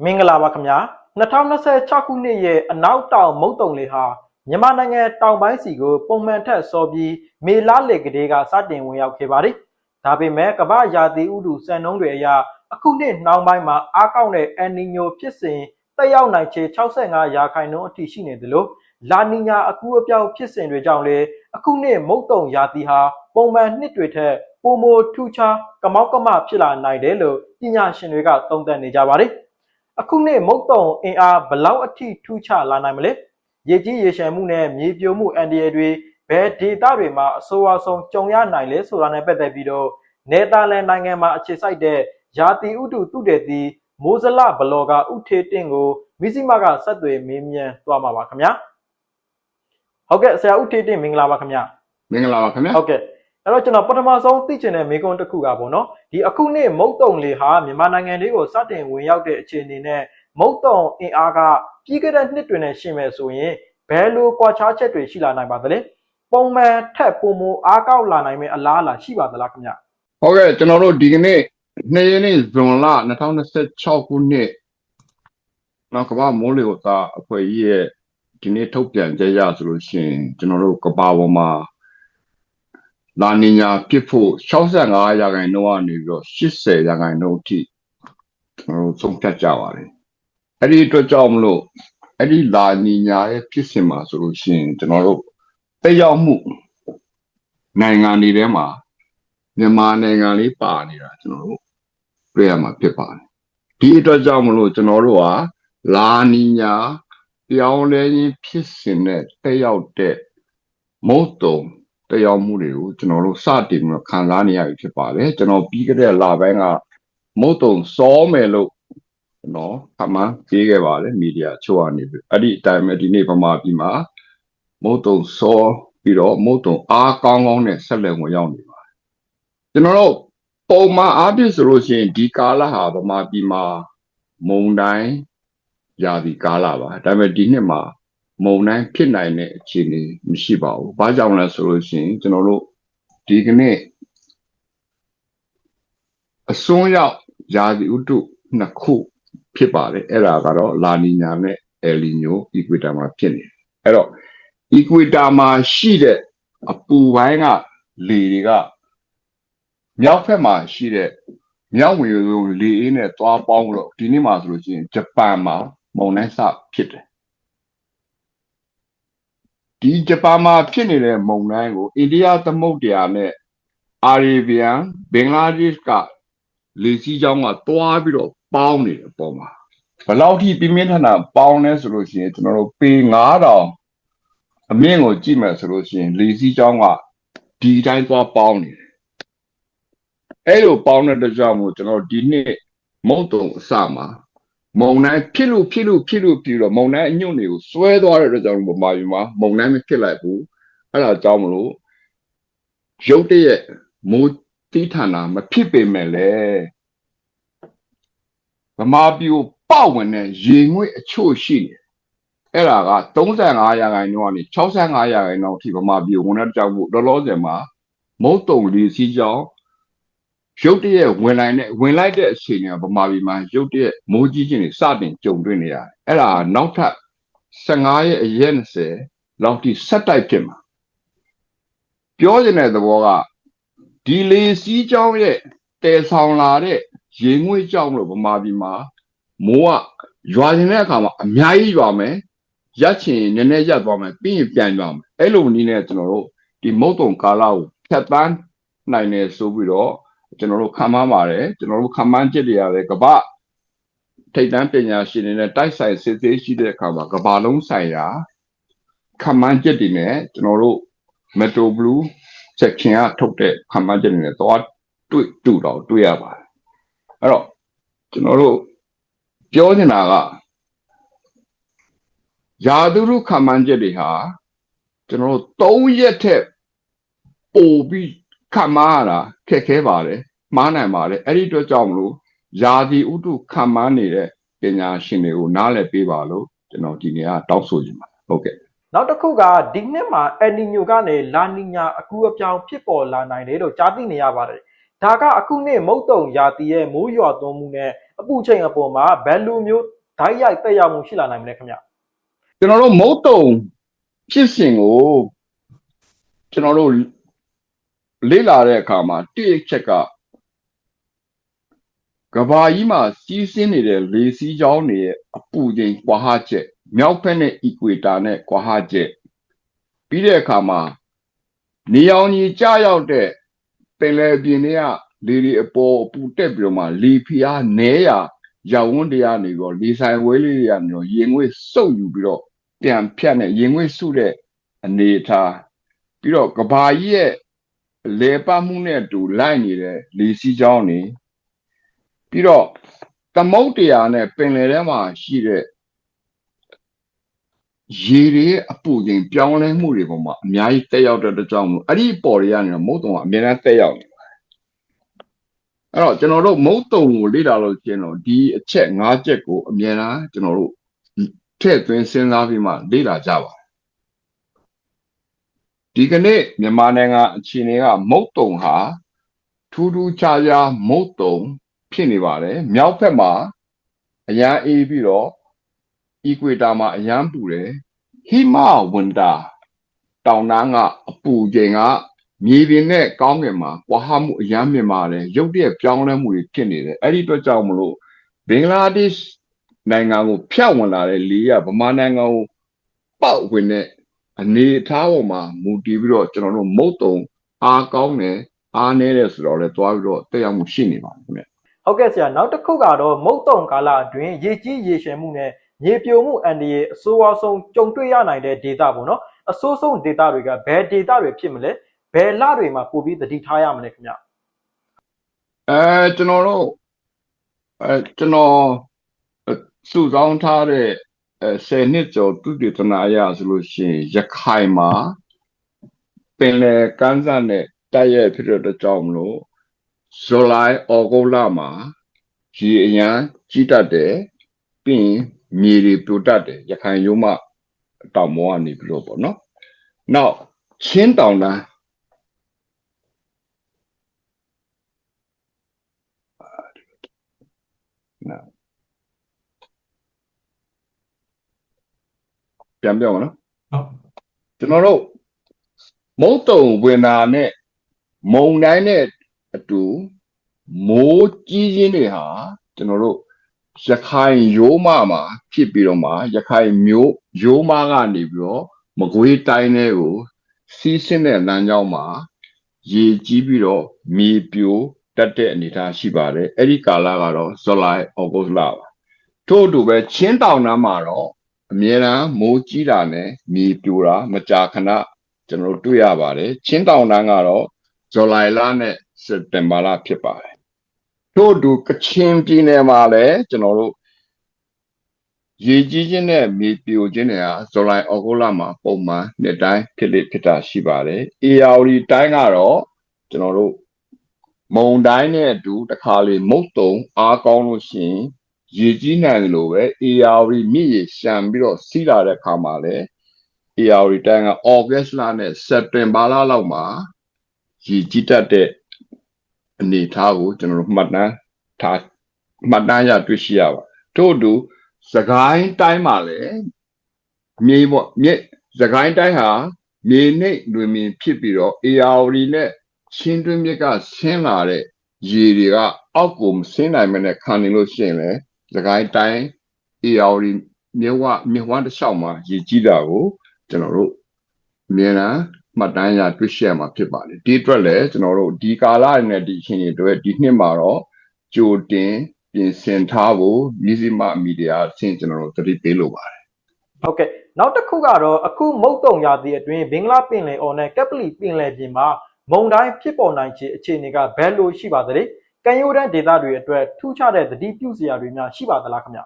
မင်္ဂလာပါခင်ဗျာ2026ခုနှစ်ရဲ့အနောက်တောင်မုတ်တုံလေးဟာမြန်မာနိုင်ငံတောင်ပိုင်းစီကိုပုံမှန်ထက်စောပြီးမေလလေကလေးကစတင်ဝင်ရောက်ခဲ့ပါတယ်ဒါပေမဲ့ကမ္ဘာရာသီဥတုစံနှုန်းတွေအရအခုနှစ်နှောင်းပိုင်းမှာအားကောင်းတဲ့အန်နီညိုဖြစ်စဉ်တက်ရောက်နိုင်ခြေ65%အထိရှိနေသလိုလာနီညာအကူအပြောင်းဖြစ်စဉ်တွေကြောင့်လည်းအခုနှစ်မုတ်တုံရာသီဟာပုံမှန်နှစ်တွေထက်ပိုမိုထူးခြားကမောက်ကမဖြစ်လာနိုင်တယ်လို့ပညာရှင်တွေကသုံးသပ်နေကြပါတယ်အခုနှစ်မုတ်တုံအင်အားဘလောက်အထိထူးခြားလာနိုင်မလဲရေကြီးရေရှမ်းမှုနဲ့မြေပြိုမှုအန်ဒီရတွေဘယ်ဒေသတွေမှာအဆိုအဆုံးကြုံရနိုင်လဲဆိုတာနဲ့ပတ်သက်ပြီးတော့နယ်သာလန်နိုင်ငံမှာအခြေစိုက်တဲ့ရာသီဥတုသုတေသီမိုးဇလဘလော့ဂါဦးထေးတင့်ကိုမီစီမကဆက်သွယ်မေးမြန်းသွားမှာပါခင်ဗျာဟုတ်ကဲ့ဆရာဦးထေးတင့်မင်္ဂလာပါခင်ဗျာမင်္ဂလာပါခင်ဗျာဟုတ်ကဲ့အဲ့တော့ကျွန်တော်ပထမဆုံးသိချင်တဲ့မေးခွန်းတစ်ခုကပေါ့နော်ဒီအခုနှစ်မုတ်တုံလေးဟာမြန်မာနိုင်ငံလေးကိုစတင်ဝင်ရောက်တဲ့အခြေအနေနဲ့မုတ်တုံအင်အားကပြီးခဲ့တဲ့နှစ်တွေနဲ့ရှင်းမယ်ဆိုရင်ဘယ်လိုကွာခြားချက်တွေရှိလာနိုင်ပါသလဲပုံမှန်ထက်ပိုမိုအားကောက်လာနိုင်မယ့်အလားအလာရှိပါသလားခင်ဗျဟုတ်ကဲ့ကျွန်တော်တို့ဒီကနေ့2ရက်နေ့ဇွန်လ2026ခုနှစ်နောက်ကမ္ဘာမိုးလေဝသအဖွဲ့ကြီးရဲ့ဒီနေ့ထုတ်ပြန်ကြေညာဆိုလို့ရှိရင်ကျွန်တော်တို့ကမ္ဘာပေါ်မှာလာနီညာဖြစ်ဖို့65%ကနေပြီးတော့80%အထိကျွန်တော်တို့ဆုံးဖြတ်ကြပါတယ်အဲ့ဒီအတွက်ကြောင့်မလို့အဲ့ဒီလာနီညာရဲ့ဖြစ်စဉ်မှာဆိုလို့ရှိရင်ကျွန်တော်တို့တက်ရောက်မှုနိုင်ငံတွေထဲမှာမြန်မာနိုင်ငံလေးပါနေတာကျွန်တော်တို့တွေ့ရမှာဖြစ်ပါတယ်ဒီအတွက်ကြောင့်မလို့ကျွန်တော်တို့ဟာလာနီညာပြောင်းလဲခြင်းဖြစ်စဉ်နဲ့တက်ရောက်တဲ့မုတ်တုံတက်ရောက်မှုတွေကိုကျွန်တော်တို့စတင်ပြီးခံစားနေရပြီဖြစ်ပါတယ်ကျွန်တော်ပြီးခဲ့တဲ့လပိုင်းကမုတ်တုံစောမယ်လို့ကျွန်တော်ခမန်းပြေးခဲ့ပါတယ်မီဒီယာချို့ကနေပြီးအဲ့ဒီအတိုင်းပဲဒီနေ့ဗမာပြည်မှာမုတ်တုံစောပြီးတော့မုတ်တုံအားကောင်းကောင်းနဲ့ဆက်လက်ဝင်ရောက်နေပါတယ်ကျွန်တော်တို့ပုံမှန်အားဖြင့်ဆိုလို့ရှိရင်ဒီကာလဟာဗမာပြည်မှာမုန်တိုင်းရာသီကာလပါဒါပေမဲ့ဒီနှစ်မှာမုန်တိုင်းဖြစ်နိုင်တဲ့အခြေအနေမရှိပါဘူးဘာကြောင့်လဲဆိုလို့ရှိရင်ကျွန်တော်တို့ဒီကနေ့အစွန်းရောက်ရာသီဥတုနှစ်ခုဖြစ်ပါတယ်အဲ့ဒါကတော့လာနီညာနဲ့အယ်လီညိုအီကွေတာမှာဖြစ်နေတယ်အဲ့တော့အီကွေတာမှာရှိတဲ့အပူပိုင်းကလေတွေကမြောက်ဘက်မှာရှိတဲ့မြောက်ဝင်လေအေးနဲ့သွားပေါင်းလို့ဒီနေ့မှာဆိုလို့ရှိရင်ဂျပန်မှာမုန်တိုင်းစဖြစ်တယ်ဒီဂျပန်မှာဖြစ်နေတဲ့မုန်တိုင်းကိုအိန္ဒိယသမုဒ္ဒရာနဲ့အာရေဗီယန်ဘင်္ဂလားဒေ့ရှ်ကလေစီးကြောင်းကတွားပြီးတော့ပေါင်းနေတဲ့အပေါ်မှာဘယ်လောက်ထိပြင်းပြင်းထန်ထန်ပေါင်းလဲဆိုလို့ရှိရင်ကျွန်တော်တို့ပေ9000အမြင့်ကိုကြည့်မယ်ဆိုလို့ရှိရင်လေစီးကြောင်းကဒီတိုင်းသွားပေါင်းနေတယ်အဲ့လိုပေါင်းတဲ့အတွက်ကြောင့်မို့ကျွန်တော်ဒီနေ့မုတ်တုံအစမှာမုံတိုင်းဖြစ်လို့ပြီးတော့မုံတိုင်းအညွန့်တွေကိုဆွဲသွားတဲ့အတွက်ကြောင့်ဗမာပြည်မှာမုံတိုင်းမဖြစ်လိုက်ဘူးအဲ့ဒါကြောင့်မလို့ရုတ်တရက်မိုးတိဌာနမဖြစ်ပေမဲ့လေဗမာပြည်ကိုပေါက်ဝင်တဲ့ရေငွေ့အချို့ရှိနေအဲ့ဒါက35%ကနေ65%အထိဗမာပြည်ဝင်တဲ့ကြောင့်မို့လောလောဆယ်မှာမုတ်တုံလီစီကြောင်းရုတ်တရက်ဝင်လိုက်တဲ့အချိန်ကဗမာပြည်မှာရုတ်တရက်မိုးကြီးခြင်းတွေစတင်ကြုံတွေ့နေရတယ်အဲ့ဒါနောက်ထပ်15ရက်အရက်20လောက်ထိဆက်တိုက်ဖြစ်မှာပြောချင်တဲ့သဘောကဒီလေစီးကြောင်းရဲ့တဲဆောင်လာတဲ့ရေငွေ့ကြောင့်လို့ဗမာပြည်မှာမိုးကရွာနေတဲ့အခါမှာအများကြီးရွာမယ်ရက်ချင်နည်းနည်းရက်သွားမယ်ပြီးရင်ပြန်ရွာမယ်အဲ့လိုနည်းနဲ့ကျွန်တော်တို့ဒီမုတ်တုံကာလကိုဖြတ်သန်းနိုင်တယ်ဆိုပြီးတော့ကျွန်တော်တို့ခံမှန်းပါတယ်ကျွန်တော်တို့ခံမှန်းချက်တွေရတယ်ကမ္ဘာထိပ်တန်းပညာရှင်တွေနဲ့တိုက်ဆိုင်စစ်ဆေးရှိတဲ့အခါမှာကမ္ဘာလုံးဆိုင်ရာခံမှန်းချက်တွေနဲ့ကျွန်တော်တို့ Metro Blue section ကထုတ်တဲ့ခံမှန်းချက်တွေနဲ့တော့တွေ့ရပါတယ်အဲ့တော့ကျွန်တော်တို့ပြောနေတာကရာသီဥတုခံမှန်းချက်တွေဟာကျွန်တော်တို့3ရက်ထက်ပိုပြီးခံမှန်းရတာခက်ခဲပါတယ်မှားနိုင်ပါတယ်အဲ့ဒီအတွက်ကြောင့်မလို့ယာသီဥတုခံမှန်းနေတဲ့ပညာရှင်တွေကိုနားလည်ပေးပါလို့ကျွန်တော်ဒီနေ့ကတောင်းဆိုချင်ပါတယ်ဟုတ်ကဲ့နောက်တစ်ခုကဒီနှစ်မှာအယ်နီညိုကနေလာနီညာအကူအပြောင်းဖြစ်ပေါ်လာနိုင်တယ်လို့ကြားသိနေရပါတယ် ဒါကအခုနေ့မုတ်တုံရာသီရဲ့မိုးရွာသွန်းမှုနဲ့အပူချိန်အပေါ်မှာဘယ်လိုမျိုးဓာတ်ရိုက်သက်ရောက်မှုရှိလာနိုင်မလဲခင်ဗျ ကျွန်တော်တို့မုတ်တုံဖြစ်စဉ်ကိုကျွန်တော်တို့လေ့လာတဲ့အခါမှာတိကျချက်ကကဘာကြီးမှာစီးဆင်းနေတဲ့လေစီးကြောင်းတွေရဲ့အပူချိန်ကွာဟချက်မြောက်ဘက်နဲ့အီကွေတာနဲ့ကွာဟချက်ပြီးတဲ့အခါမှာနေအောင်ကြီးကြာရောက်တဲ့ပင်လယ်ပြင်တွေကလေတွေအပေါ်အပူတက်ပြီးတော့မှလေဖိအားနည်းရာရောက်ဝန်းတရားနေတော့လေဆိုင်ဝဲလေးတွေကနေတော့ရေငွေ့စုပ်ယူပြီးတော့ပြန်ဖြတ်နဲ့ရေငွေ့စုတဲ့အနေထားပြီးတော့ကဘာကြီးရဲ့လေပတ်မှုနဲ့အတူလိုက်နေတဲ့လေစီးကြောင်းတွေပြီးတော့သမုတ်တရားနဲ့ပင်လယ်ထဲမှာရှိတဲ့ရေတွေရဲ့အပူချိန်ပြောင်းလဲမှုတွေပေါ်မှာအများကြီးတက်ရောက်တဲ့ကြောင့်မို့အဲ့ဒီပေါ်တွေကနေတော့မုတ်တုံကအများအားတက်ရောက်နေပါတယ်အဲ့တော့ကျွန်တော်တို့မုတ်တုံကိုလေ့လာလို့ကျင်းတော့ဒီအချက်၅ချက်ကိုအများအားကျွန်တော်တို့ထည့်သွင်းစဉ်းစားပြီးမှလေ့လာကြပါဒီကနေ့မြန်မာနိုင်ငံအခြေအနေကမုတ်တုံဟာထူးထူးခြားခြားမုတ်တုံဖြစ်နေပါတယ်မြောက်ဘက်မှာအရန်အေးပြီးတော့အီကွေတာမှာအရန်ပူတယ်ဟိမဝန္တာတောင်တန်းကအပူချိန်ကမြေပြင်နဲ့ကောင်းကင်မှာကွာဟမှုအရန်မြင့်ပါတယ်ရုတ်တရက်ပြောင်းလဲမှုတွေဖြစ်နေတယ်အဲ့ဒီအတွက်ကြောင့်မလို့ဘင်္ဂလားဒေ့ရှ်နိုင်ငံကိုဖျက်ဝင်လာတဲ့လေကဗမာနိုင်ငံကိုပေါက်ဝင်တဲ့အနေအထားပေါ်မှာမူတည်ပြီးတော့ကျွန်တော်တို့မုတ်တုံအားကောင်းတယ်အားနည်းတယ်ဆိုတော့လည်းတွားပြီးတော့တက်ရောက်မှုရှိနေပါတယ်ခင်ဗျဟုတ်ကဲ့ဆရာနောက်တစ်ခုကတော့မုတ်တုံကာလအတွင်းရေကြီးရေရှည်မှုနဲ့မြေပြိုမှုအန္တရာယ်အဆိုးအဆုံးကြုံတွေ့ရနိုင်တဲ့ဒေတာပေါ့နော်အဆိုးဆုံးဒေတာတွေကဘယ်ဒေတာတွေဖြစ်မလဲဘယ်လတွေမှာပို့ပြီးသတိထားရမလဲခင်ဗျကျွန်တော်တို့ကျွန်တော်စုဆောင်းထားတဲ့10နှစ်ကျော်သူတည်တနာအရဆိုလို့ရှိရင်ရခိုင်မှာပင်လယ်ကမ်းစပ်နဲ့တိုက်ရိုက်ဖြစ်တဲ့ကြောင့်မလို့ဇူလိုင်ဩဂုတ်လမှာရေအရန်ကြီးတတ်တယ်ပြီးရင်မြေတွေပြိုတတ်တယ်ရခိုင်ရိုးမတောင်ပေါ်ကနေပြီးတော့ပေါ့နော်နောက်ချင်းတောင်တန်းပြန်ပြောမယ်နော်ကျွန်တော်တို့မုတ်တုံဝင်တာနဲ့မုံတိုင်းနဲ့အတူမိုးကြီးခြင်းတွေဟာကျွန်တော်တို့ရခိုင်ရိုးမမှာဖြစ်ပြီးတော့မှရခိုင်မျိုးရိုးမကနေပြီးတော့မကွေးတိုင်းတွေကိုစီးဆင်းတဲ့လမ်းကြောင်းမှာရေကြီးပြီးတော့မြေပြိုတက်တဲ့အနေအထားရှိပါတယ်အဲ့ဒီကာလကတော့ဇူလိုင်ဩဂုတ်လပါထို့အတူပဲချင်းတောင်တန်းမှာတော့အမြဲတမ်းမိုးကြီးတာနဲ့မြေပြိုတာမကြာခဏကျွန်တော်တို့တွေ့ရပါတယ်ချင်းတောင်တန်းကတော့ဇူလိုင်လနဲ့စက်တင်ဘာလဖြစ်ပါတယ်ထို့အတူကချင်ပြည်နယ်မှာလည်းကျွန်တော်တို့ရေကြီးခြင်းနဲ့မြေပြိုခြင်းတွေဟာဇူလိုင်ဩဂုတ်လမှာပုံမှန်နှစ်တိုင်းဖြစ်တာရှိပါတယ်အေယာဝတီတိုင်းကတော့ကျွန်တော်တို့မုံတိုင်းနဲ့အတူတခါလေမုတ်တုံအားကောင်းလို့ရှိရင်ရေကြီးနိုင်တယ်လို့ပဲအေယာဝတီမြစ်ရေရှမ်းပြီးတော့စီးလာတဲ့အခါမှာလည်းအေယာဝတီတိုင်းကဩဂတ်လနဲ့စက်တင်ဘာလလောက်မှာရေကြီးတတ်တဲ့အနေအထားကိုကျွန်တော်တို့မှတ်တမ်းရတွေ့ရှိရပါထို့အတူစကိုင်းတိုင်းမှာလည်းမြေပေါ့မြေစကိုင်းတိုင်းဟာမြေနိမ့်တွင်မြင်ဖြစ်ပြီးတော့အေယာဝတီနဲ့ချင်းတွင်းမြစ်ကဆင်းလာတဲ့ရေတွေကအောက်ကိုမဆင်းနိုင်မနဲ့ခံနေလို့ရှိရင်လည်းစကိုင်းတိုင်းအေယာဝတီမြစ်ဝတစ်လျှောက်မှာရေကြီးတာကိုကျွန်တော်တို့အမြဲတမ်းမှတ်တမ်းရတွေ့ရှိရမှာဖြစ်ပါတယ်ဒီအတွက်လည်းကျွန်တော်တို့ဒီကာလနဲ့ဒီအချိန်တွေအတွက်ဒီနှစ်မှာတော့ကြိုတင်ပြင်ဆင်ထားဖို့မြစည်းမမီဒီယာအဆင့်ကျွန်တော်တို့သတိပေးလိုပါတယ်ဟုတ်ကဲ့နောက်တစ်ခုကတော့အခုမုတ်တုံရာသီအတွင်းဘင်္ဂလားပင်လယ်အော်နဲ့ကက်ပလီပင်လယ်ပြင်မှာမုန်တိုင်းဖြစ်ပေါ်နိုင်ခြေအခြေအနေကဘယ်လိုရှိပါသလဲကံရိုးတန်းဒေသတွေအတွက်ထူးခြားတဲ့သတိပြုစရာတွေများရှိပါသလားခင်ဗျ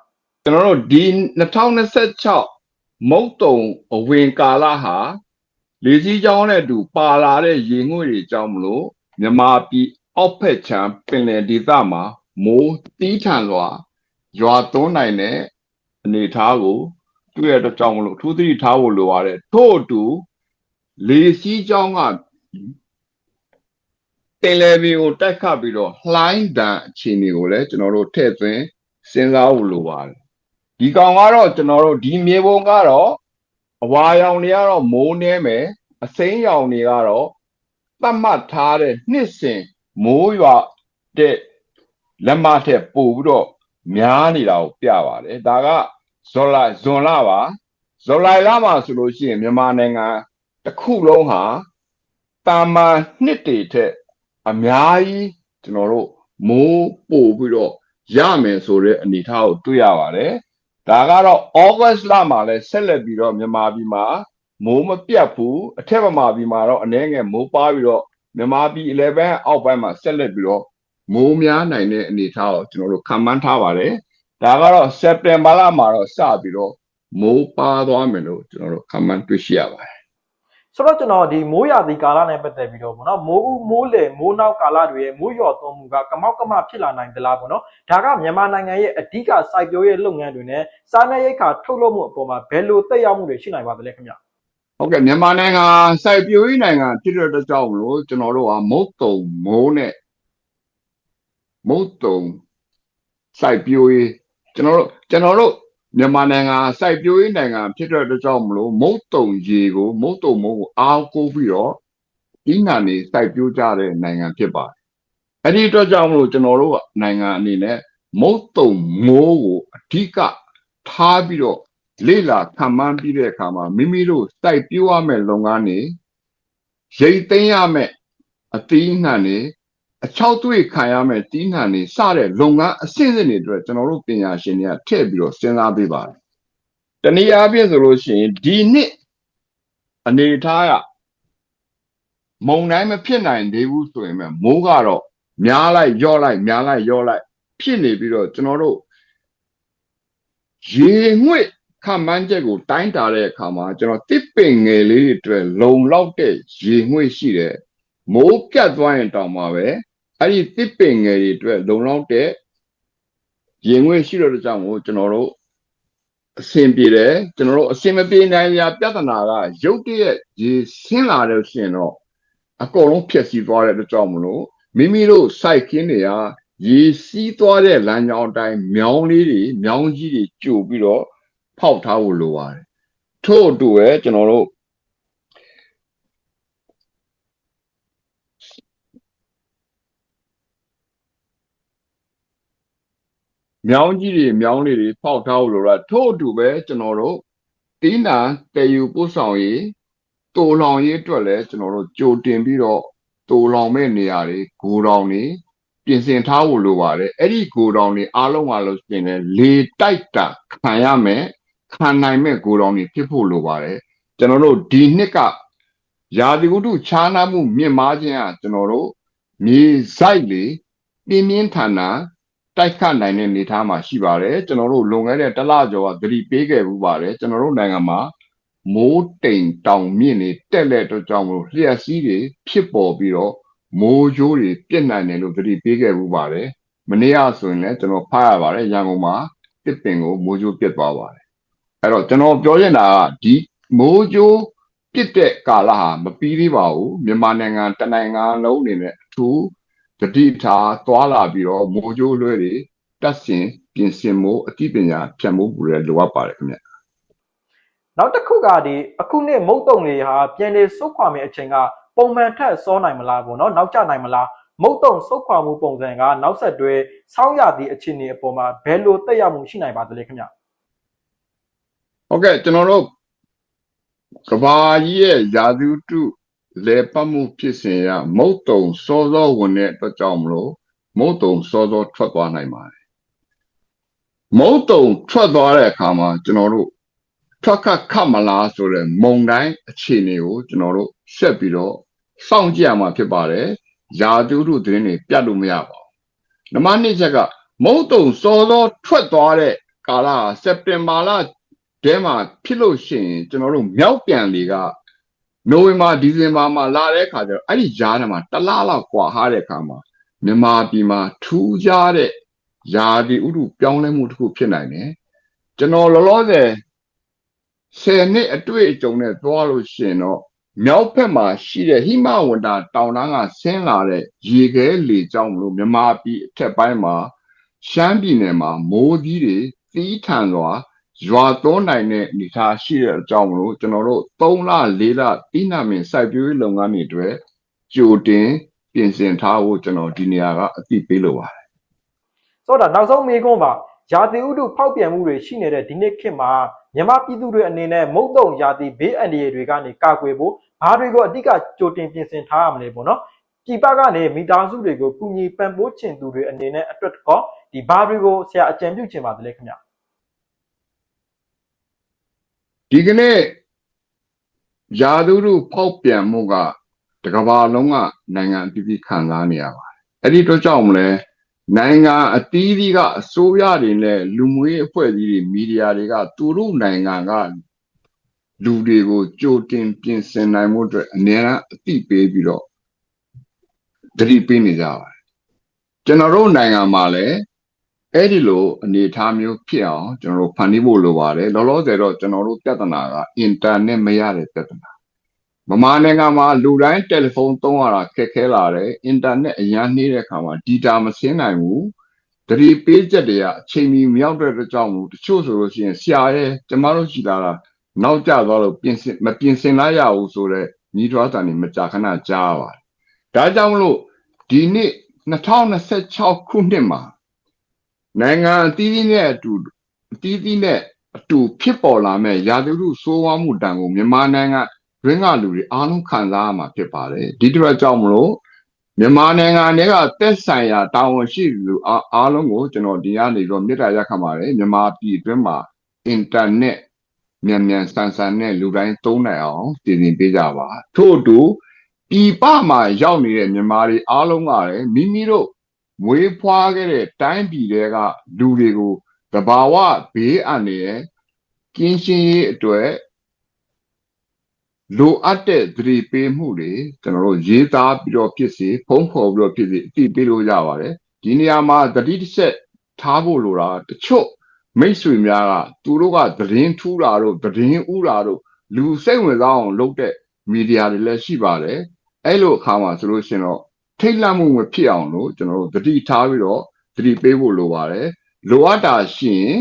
ကျွန်တော်တို့ဒီ2026မုတ်တုံအဝင်ကာလဟာလေကြီးကြောင်းနဲ့အတူပါလာတဲ့ရေငွေ့တွေကြောင့်မလို့မြန်မာပြည်အောက်ဖက်ခြမ်းပင်လယ်ဒေသမှာမိုးတီးထန်စွာရွာသွန်းနိုင်တဲ့အနေအထားကိုတွေ့ရတဲ့ကြောင့်မလို့ထူးသတိထားဖို့လိုပါတယ်ထို့အတူလေစီးကြောင်းက တင်လေပင်ကိုတိုက်ခတ်ပြီးတော့လှိုင်းတန်အခြေအနေကိုလည်းကျွန်တော်တို့ထည့်သွင်းစဉ်းစားဖို့လိုပါတယ်ဒီကောင်ကတော့ကျွန်တော်တို့ဒီမြေပုံကတော့အဝါရောင်တွေကတော့မိုးနေမယ်အစိမ်းရောင်တွေကတော့သတ်မှတ်ထားတဲ့နှစ်စဉ်မိုးရွာတဲ့လက်မထက်ပို့ပြီးတော့များနေတာကိုပြပါတယ်ဒါကဇွန်လပါဇူလိုင်လမှာဆိုလို့ရှိရင်မြန်မာနိုင်ငံတစ်ခုလုံးဟာတာမန်နှစ်တွေထက်အများကြီးကျွန်တော်တို့မိုးပို့ပြီးတော့ရမယ်ဆိုတဲ့အနေအထားကိုတွေ့ရပါတယ်ဒါကတော့ August လမှာလည်းဆက်လက်ပြီးတော့မြန်မာပြည်မှာမိုးမပြတ်ဘူးအထက်မြန်မာပြည်မှာတော့အနည်းငယ်မိုးပါပြီးတော့မြန်မာပြည်11အောက်ပိုင်းမှာဆက်လက်ပြီးတော့မိုးများနိုင်တဲ့အနေအထားကိုကျွန်တော်တို့ခံမှန်းထားပါတယ်ဒါကတော့ September လမှာတော့စပြီးတော့မိုးပါသွားမယ်လို့ကျွန်တော်တို့ခံမှန်းတွေ့ရှိရပါတယ်ဆိုတော့ကျွန်တော်ဒီမိုးရာသီကာလနဲ့ပတ်သက်ပြီးတော့ပေါ့နော်မိုးလေမိုးနောက်ကာလတွေရဲ့မိုးလျော်သွန်းမှုကကမောက်ကမဖြစ်လာနိုင်သလားပေါ့နော်ဒါကမြန်မာနိုင်ငံရဲ့အဓိကစိုက်ပျိုးရေးလုပ်ငန်းတွေနဲ့စားနပ်ရိက္ခာထုတ်လုပ်မှုအပေါ်မှာဘယ်လိုသက်ရောက်မှုတွေရှိနိုင်ပါသလဲခင်ဗျဟုတ်ကဲ့မြန်မာနိုင်ငံစိုက်ပျိုးရေးနိုင်ငံဖြစ်တဲ့အတွက်ကြောင့်မလို့ကျွန်တော်တို့ကမုတ်တုံမိုးနဲ့မုတ်တုံစိုက်ပျိုးရေးကျွန်တော်တို့မြန်မာနိုင်ငံစိုက်ပျိုးရေးနိုင်ငံဖြစ်တဲ့အတွက်ကြောင့်မလို့မုတ်တုံရေကိုမုတ်တုံမိုးကိုအားကိုးပြီးတော့ဒီနိုင်ငံစိုက်ပျိုးကြတဲ့နိုင်ငံဖြစ်ပါတယ်အဲ့ဒီအတွက်ကြောင့်မလို့ကျွန်တော်တို့နိုင်ငံအနေနဲ့မုတ်တုံမိုးကိုအဓိကထားပြီးတော့လေ့လာခံမှန်းပြီးတဲ့အခါမှာမိမိတို့စိုက်ပျိုးရမယ့်လုပ်ငန်းတွေရိတ်သိမ်းရမယ့်အသီးနှံတွေအချောက်တွေ့ခံရမယ့်တီးနှံတွေစတဲ့လုပ်ငန်းအဆင့်တွေအတွက်ကျွန်တော်တို့ပညာရှင်တွေကထည့်ပြီးတော့စဉ်းစားပေးပါတယ်တနည်းအားဖြင့်ဆိုလို့ရှိရင်ဒီနှစ်အနေထားကမုံတိုင်းမဖြစ်နိုင်သေးဘူးဆိုရင်မိုးကတော့များလိုက်ရော့လိုက်ဖြစ်နေပြီးတော့ကျွန်တော်တို့ရေငွေ့ခံမှန်းချက်ကိုတိုင်းတာတဲ့အခါမှာကျွန်တော်တစ်ပင်ငယ်လေးတွေအတွက်လုံလောက်တဲ့ရေငွေ့ရှိတယ်မိုးပြတ်သွားရင်တောင်မှပဲအဲ့ဒီတစ်ပင်ငယ်တွေအတွက်လုံလောက်တဲ့ရေငွေ့ရှိတော့တဲ့ကြောင့်ကိုကျွန်တော်တို့အဆင်ပြေတယ်ကျွန်တော်တို့အဆင်မပြေနိုင်ရပြဿနာကရုတ်တရက်ရေဆင်းလာလို့ရှိရင်တော့အကုန်လုံးဖြည့်ဆည်းသွားတဲ့အတွက်ကြောင့်မလို့မိမိတို့စိုက်ခင်းတွေကရေစီးသွားတဲ့လမ်းကြောင်းအတိုင်းမြောင်းကြီးတွေကြိုပြီးတော့ဖောက်ထားဖို့လိုပါတယ်ထို့အတူပဲကျွန်တော်တို့မြောင်းကြီးတွေဖောက်ထားဖို့လိုတာထို့အတူပဲကျွန်တော်တို့တင်းနာတည်ယူပို့ဆောင်ရေးတိုးလောင်ရေးအတွက်လည်းကျွန်တော်တို့ကြိုတင်ပြီးတော့တိုးလောင်မဲ့နေရာတွေဂိုတောင်တွေပြင်ဆင်ထားဖို့လိုပါတယ်အဲ့ဒီဂိုတောင်တွေအားလုံးပါလို့ရှိရင်လေတိုက်တာခံရမယ်ခံနိုင်မဲ့ဂိုတောင်တွေဖြစ်ဖို့လိုပါတယ်ကျွန်တော်တို့ဒီနှစ်ကရာသီဥတုခြားနားမှုမြင့်မားခြင်းကကျွန်တော်တို့မြေစိုက်လေပြင်းထန်တာတိုက်ခတ်နိုင်တဲ့အနေအထားမှာရှိပါတယ်ကျွန်တော်တို့လွန်ခဲ့တဲ့တစ်လကျော်ကသတိပေးခဲ့မှုပါတယ်ကျွန်တော်တို့နိုင်ငံမှာမိုးတိမ်တောင်မြင့်နေတက်တဲ့အတွက်ကြောင့်မို့လျှက်စီးတွေဖြစ်ပေါ်ပြီးတော့မိုးကြိုးတွေပြစ်နိုင်တယ်လို့သတိပေးခဲ့မှုပါတယ်မနေ့ကဆိုရင်လည်းကျွန်တော်ဖတ်ရပါတယ်ရန်ကုန်မှာတစ်ပင်ကိုမိုးကြိုးပြစ်သွားပါတယ်အဲ့တော့ကျွန်တော်ပြောချင်တာကဒီမိုးကြိုးပြစ်တဲ့ကာလဟာမပြီးသေးပါဘူးမြန်မာနိုင်ငံတနိုင်ငံလုံးအနေနဲ့အထူးတတိထားသွားလာပြီးတော့မိုးကြိုးလွှဲတွေတက်ဆင်ပြင်ဆင်မှုအသိပညာဖြန့်မှုပူရဲလိုအပ်ပါတယ်ခင်ဗျနောက်တစ်ခုကဒီအခုနှစ်မုတ်တုံတွေဟာပြန်လေစုခွာမယ့်အချိန်ကပုံမှန်ထက်စောနိုင်မလားပေါ့နော်နောက်ကျနိုင်မလားမုတ်တုံစုခွာမှုပုံစံကနောက်ဆက်တွဲဆောင်းရာသီအခြေအနေအပေါ်မှာဘယ်လိုသက်ရောက်မှုရှိနိုင်ပါသလဲခင်ဗျဟုတ်ကဲ့ကျွန်တော်တို့ကဘာကြီးရဲ့ရာသီဥတုလေပတ်မှုဖြစ်စဉ်ရမုတ်တုံစောဝင်တဲ့အတွက်ကြောင့်မလို့မုတ်တုံစောထွက်သွားနိုင်ပါတယ်မုတ်တုံထွက်သွားတဲ့အခါမှာကျွန်တော်တို့ထွက်ခတ်မလားဆိုတဲ့မုံတိုင်းအခြေအနေကိုကျွန်တော်တို့ဆက်ပြီးတော့စောင့်ကြည့်ရမှာဖြစ်ပါတယ်ရာသီဥတုသတင်းတွေပြတ်လို့မရပါဘူးနံပါတ်2ချက်ကမုတ်တုံစောထွက်သွားတဲ့ကာလစက်တင်ဘာလတဲမှာဖြစ်လို့ရှိရင်ကျွန်တော်တို့မြောက်ပြန်တွေကနိုဝင်ဘာဒီဇင်ဘာမှာလာတဲ့အခါကျတော့အဲ့ဒီကြားထဲမှာတလားလောက်ကွာဟားတဲ့အခါမှာမြန်မာပြည်မှာထူးခြားတဲ့ရာသီဥတုပြောင်းလဲမှုတစ်ခုဖြစ်နိုင်တယ်ကျွန်တော်လောလောဆယ်10နှစ်အတွေ့အကြုံနဲ့သွားလို့ရှိရင်တော့ မြောက်ဘက်မှာရှိတဲ့ဟိမဝန္တာတောင်တန်းကဆင်းလာတဲ့ရေခဲလေကြောင့်မလို့မြန်မာပြည်အထက်ပိုင်းမှာရှမ်းပြည်နယ်မှာမိုးကြီးတွေသီးထန်စွာရွာသွန်းနိုင်တဲ့အနေအထားရှိတဲ့အကြောင်းမလို့ကျွန်တော်တို့3လ4လတိနာမင်စိုက်ပျိုးရေးလုပ်ငန်းတွေအတွက်ကြိုတင်ပြင်ဆင်ထားဖို့ကျွန်တော်ဒီနေရာကအသိပေးလိုပါတယ် ဆိုတော့နောက်ဆုံးမေးခွန်းပါယာတိဥတုဖောက်ပြန်မှုတွေရှိနေတဲ့ဒီနေ့ခေတ်မှာမြန်မာပြည်သူတွေအနေနဲ့မုတ်တုံယာတိဘေးအန္တရာယ်တွေကနေကာကွယ်ဖို့ဘာတွေကိုအဓိကကြိုတင်ပြင်ဆင်ထားရမလဲပေါ့နော်ပြည်ပကနေမိသားစုတွေကိုကူညီပံ့ပိုးချင်သူတွေအနေနဲ့အတွက်ကောဒီဘာတွေကိုဆရာအကြံပြုချင်ပါတယ်ခင်ဗျာ ဒီကနေ့ယာသူတို့ဖောက်ပြန်မှုကတကဘာလုံးကနိုင်ငံအသီးသီးခံစားနေရပါတယ်အဲ့ဒီတော့ကြောင့်မလဲနိုင်ငံအသီးသီးကအစိုးရတွေနဲ့လူမှုရေးအဖွဲ့အစည်းတွေမီဒီယာတွေကသူတို့နိုင်ငံကလူတွေကိုကြိုတင်ပြင်ဆင်နိုင်မှုအတွက်အများအားအသိပေးပြီးတော့သတိပေးနေကြပါတယ်ကျွန်တော်တို့နိုင်ငံမှာလည်းအဲ့ဒီလိုအနေအထားမျိုးဖြစ်အောင်ကျွန်တော်တို့ဖန်တီးဖို့လိုပါတယ်လောလောဆယ်တော့ကျွန်တော်တို့ပြဿနာကအင်တာနက်မရတဲ့ပြဿနာမမနိုင်ငံမှာလူတိုင်းတယ်လီဖုန်းသုံးရတာခက်ခဲလာတယ်အင်တာနက်အရန်နှေးတဲ့အခါမှာ data မဆင်းနိုင်ဘူးသတိပေးချက်တွေကအချိန်မီမရောက်တဲ့အတွက်ကြောင့်မို့တချို့ဆိုလို့ရှိရင်ဆရာရဲ့ကျမတို့ရှိလာတာနောက်ကျသွားလို့မပြင်ဆင်လိုက်ရဘူးဆိုတော့ညီတော်တန်နေမကြာခဏကြားပါတယ်ဒါကြောင့်မလို့ဒီနေ့2026ခုနှစ်မှာနိုင်ငံအသီးသီးနဲ့အတူဖြစ်ပေါ်လာမဲ့ရာသီဥတုဆိုးဝါးမှုတန်ကိုမြန်မာနိုင်ငံရင်းကလူတွေအားလုံးခံစားရမှာဖြစ်ပါတယ်ဒီအတွက်ကြောင့်မလို့မြန်မာနိုင်ငံတွေကသက်ဆိုင်ရာတာဝန်ရှိသူအားလုံးကိုကျွန်တော်ဒီကနေတော့မြစ်တာရက်ခတ်ပါတယ်မြန်မာပြည်အတွင်းမှာအင်တာနက်မြန်ဆန်နဲ့လူတိုင်းသုံးနိုင်အောင်တည်တင်ပေးကြပါထို့အတူပြည်ပမှာရောက်နေတဲ့မြန်မာတွေအားလုံးကလည်းမိမိတို့မွေးဖွားခဲ့တဲ့တိုင်းပြည်တွေကလူတွေကိုတဘာဝဘေးအန္တရာယ်ကင်းရှင်းရေးအတွက်လိုအပ်တဲ့သတိပေးမှုတွေကျွန်တော်တို့ရေးသားပြီးတော့ဖြစ်စေဖုံးဖော်ပြီးတော့ဖြစ်စေအသိပေးလို့ရပါတယ်ဒီနေရာမှာသတိတစ်ချက်ထားဖို့လိုတာတချို့မိတ်ဆွေများကသူတို့ကသတင်းထူးတာတို့သတင်းဥတာတို့လူစိတ်ဝင်စားအောင်လုပ်တဲ့မီဒီယာတွေလည်းရှိပါတယ်အဲ့လိုအခါမှာဆိုလို့ရှိရင်တော့ထိတ်လန့်မှုမဖြစ်အောင်လို့ကျွန်တော်တို့သတိထားပြီးတော့သတိပေးဖို့လိုပါတယ်လိုအပ်တာရှိရင်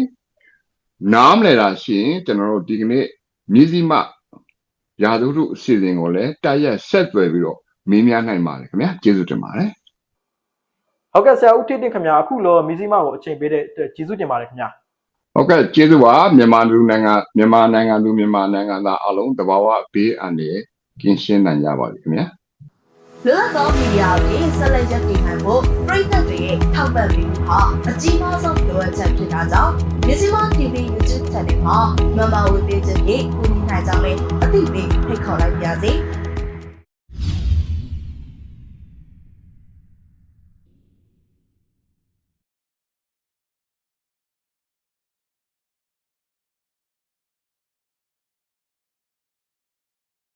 နားမလည်တာရှိရင်ကျွန်တော်တို့ဒီကနေ့မြစည်းမရာသီဥတုအစီအစဉ်ကိုလည်းတိုက်ရိုက်ဆက်သွယ်ပြီးတော့မေးမြန်းနိုင်ပါတယ်ခင်ဗျာကျေးဇူးတင်ပါတယ်ဟုတ်ကဲ့ဆရာဦးထေးတင်ခင်ဗျာအခုလောမြစည်းမကိုအချိန်ပေးတဲ့ကျေးဇူးတင်ပါတယ်ခင်ဗျာဟုတ်ကဲ့ကျေးဇူးပါမြန်မာနိုင်ငံသားအားလုံးတဘာဝဘေးအန္တရာယ်ကင်းရှင်းနိုင်ကြပါလိမ့်ခင်ဗျာလွတ်သောမီဒီယာကိုဆက်လက်ရည်တည်နိုင်ဖို့ပြည်သက်တွေရဲ့ထောက်ပံ့ပေးမှုဟာအကြီးမားဆုံးလိုအပ်ချက်ဖြစ်တာကြောင့်မြစည်းမ TV YouTube Channel မှာမမဝေပေးခြင်းဖြင့်ကူညီနိုင်ကြမယ်အသိပေးဖိတ်ခေါ်လိုက်ပါရစေ။